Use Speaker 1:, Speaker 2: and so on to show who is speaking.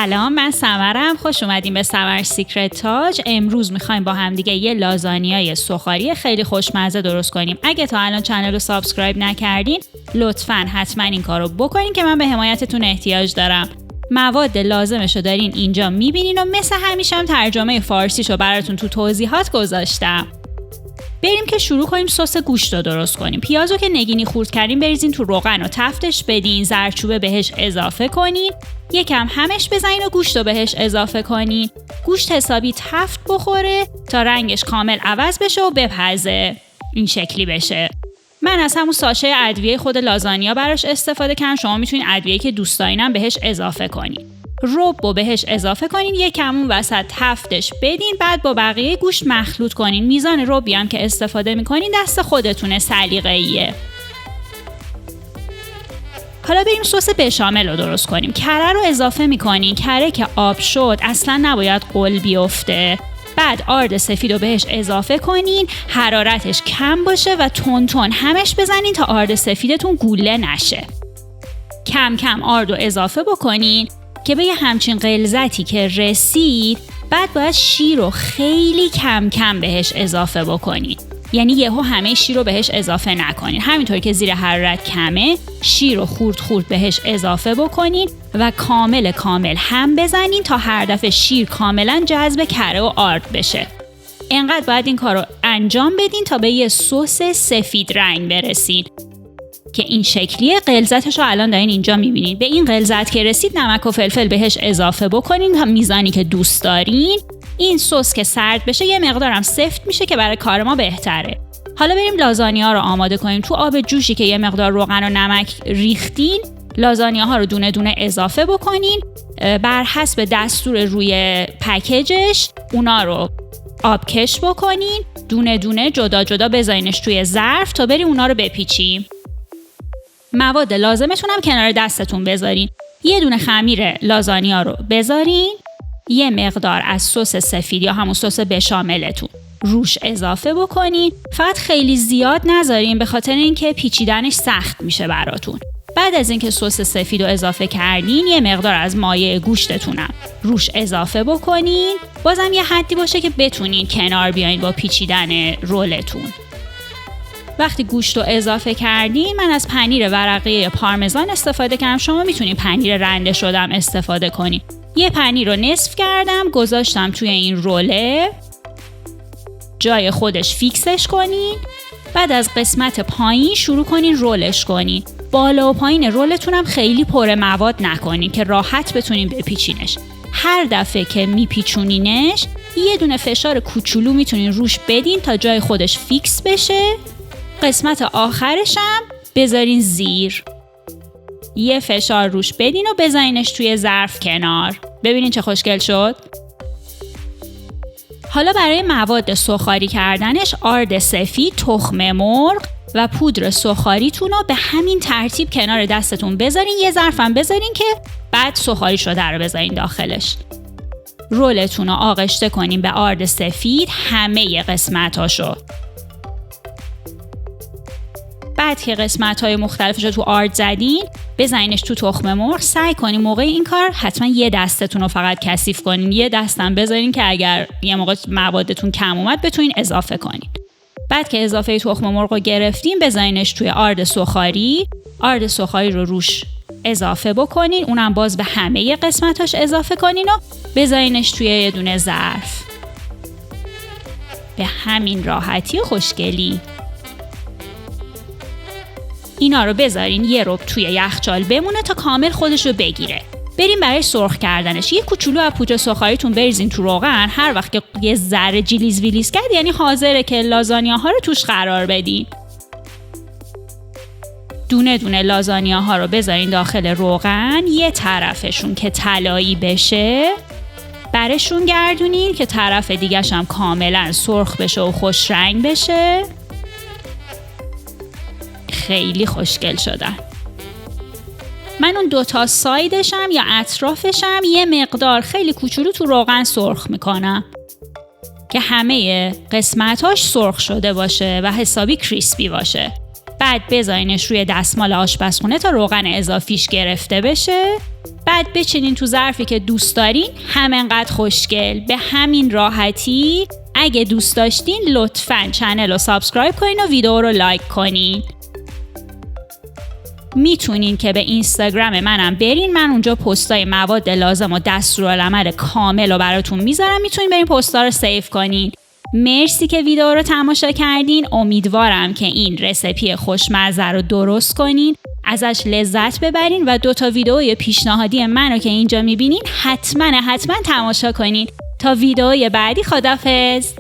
Speaker 1: سلام، من سمرم. خوش اومدیم به سمر سیکرت تاج. امروز میخوایم با هم دیگه یه لازانیای سوخاری خیلی خوشمزه درست کنیم. اگه تا الان چنل رو سابسکرایب نکردین لطفاً حتما این کارو بکنین که من به حمایتتون احتیاج دارم. مواد لازمشو دارین اینجا میبینین و مثل همیشه هم ترجمه فارسیشو براتون تو توضیحات گذاشتم. بریم که شروع کنیم سس گوشت رو درست کنیم. پیازو که نگینی خورد کردین بریزین تو روغن و تفتش بدین، زردچوبه بهش اضافه کنین، یکم همش بزنین و گوشت رو بهش اضافه کنین. گوشت حسابی تفت بخوره تا رنگش کامل عوض بشه و بپزه، این شکلی بشه. من از همون ساشه ادویه خود لازانیا براش استفاده کردم. شما میتونین ادویه‌ای که دوست دارینم بهش اضافه کنین. رب بهش اضافه کنین، یکم اون وسط تفتش بدین، بعد با بقیه گوشت مخلوط کنین. میزان ربی هم که استفاده میکنین دست خودتونه، سلیقه‌ایه. حالا بریم سس بشامل رو درست کنیم. کره رو اضافه میکنین. کره که آب شد اصلا نباید غل بیفته. بعد آرد سفید رو بهش اضافه کنین، حرارتش کم باشه و تون همش بزنین تا آرد سفیدتون گوله نشه. کم کم آرد رو اضافه بکنین که به یه همچین غلظتی که رسید، بعد باید شیر رو خیلی کم کم بهش اضافه بکنین. یعنی یهو همه شیر رو بهش اضافه نکنین. همینطور که زیر حرارت کمه، شیر رو خورد بهش اضافه بکنین و کامل هم بزنین تا هر دفعه شیر کاملا جذب کره و آرد بشه. انقدر باید این کار رو انجام بدین تا به یه سس سفید رنگ برسین که این شکلیه. غلظتش رو الان دارین اینجا میبینید. به این غلظت که رسید نمک و فلفل بهش اضافه بکنین تا میزانی که دوست دارین. این سس که سرد بشه یه مقدارم سفت میشه که برای کار ما بهتره. حالا بریم لازانیا رو آماده کنیم. تو آب جوشی که یه مقدار روغن و نمک ریختین، لازانیاها رو دونه دونه اضافه بکنین. بر حسب دستور روی پکیجش اونا رو آبکش بکنین. دونه دونه جدا جدا بذارینش توی ظرف تا بریم اونا رو بپیچیم. مواد لازمتون هم کنار دستتون بذارین. یه دونه خمیر لازانیا رو بذارین. یه مقدار از سس سفید یا همون سس بشاملتون روش اضافه بکنین. فقط خیلی زیاد نذارین به خاطر اینکه پیچیدنش سخت میشه براتون. بعد از اینکه سس سفید رو اضافه کردین، یه مقدار از مایه گوشتتونم روش اضافه بکنین. بازم یه حدی باشه که بتونین کنار بیاین با پیچیدن رولتون. وقتی گوشت رو اضافه کردین، من از پنیر ورقه پارمزان استفاده کردم. شما میتونین پنیر رنده شدم استفاده کنین. یه پنیر رو نصف کردم، گذاشتم توی این روله. جای خودش فیکسش کنین. بعد از قسمت پایین شروع کنین رولش کنین. بالا و پایین رولتون هم خیلی پر مواد نکنین که راحت بتونین بپیچینش. هر دفعه که میپیچونینش یه دونه فشار کوچولو میتونین روش بدین تا جای خودش فیکس بشه. قسمت آخرش هم بذارین زیر. یه فشار روش بدین و بذارینش توی ظرف کنار. ببینین چه خوشگل شد. حالا برای مواد سوخاری کردنش آرد سفید، تخم مرغ و پودر سوخاریتون رو به همین ترتیب کنار دستتون بذارین. یه ظرفم بذارین که بعد سوخاری شده رو بذارین داخلش. رولتون رو آغشته کنین به آرد سفید، همه قسمتاشو. بعد که قسمت‌های مختلفش رو تو آرد زدین، بزنینش تو تخم مرغ. سعی کنین موقع این کار حتما یه دستتون رو فقط کثیف کنین. یه دستم بذارین که اگر یه موقع موادتون کم اومد بتونین اضافه کنین. بعد که اضافه تخم مرغ رو گرفتین، بزنینش توی آرد سوخاری. آرد سوخاری رو روش اضافه بکنین. اونم باز به همه قسمتاش اضافه کنین و بزنینش توی یه دونه ظرف. به همین راحتی و خوشگلی. اینا رو بذارین یه ربع توی یخچال بمونه تا کامل خودش رو بگیره. بریم برای سرخ کردنش. یه کوچولو از پودر سوخاریتون بریزین تو روغن. هر وقت که یه ذره جلیز ویلیز کرد یعنی حاضره که لازانیاها رو توش قرار بدین. دونه دونه لازانیاها رو بذارین داخل روغن. یه طرفشون که طلایی بشه برشون گردونین که طرف دیگه‌ش هم کاملا سرخ بشه و خوش رنگ بشه. خیلی خوشگل شدن. من اون دوتا سایدشم یا اطرافشم یه مقدار خیلی کوچولو تو روغن سرخ میکنم که همه قسمتاش سرخ شده باشه و حسابی کریسپی باشه. بعد بذارینش روی دستمال آشپزخونه تا روغن اضافیش گرفته بشه. بعد بچینین تو ظرفی که دوست دارین، همینقدر خوشگل، به همین راحتی. اگه دوست داشتین لطفاً چنل رو سابسکرایب کنین و ویدیو رو لایک کنین. میتونین که به اینستاگرام منم برین، من اونجا پستای مواد لازم و دستورالعمل کامل رو براتون میذارم، میتونین برین پستا رو سیو کنین. مرسی که ویدیو رو تماشا کردین. امیدوارم که این رسیپی خوشمزه رو درست کنین، ازش لذت ببرین و 2 ویدیوی پیشنهادی منو که اینجا میبینین حتما تماشا کنین. تا ویدیوی بعدی، خداحافظ.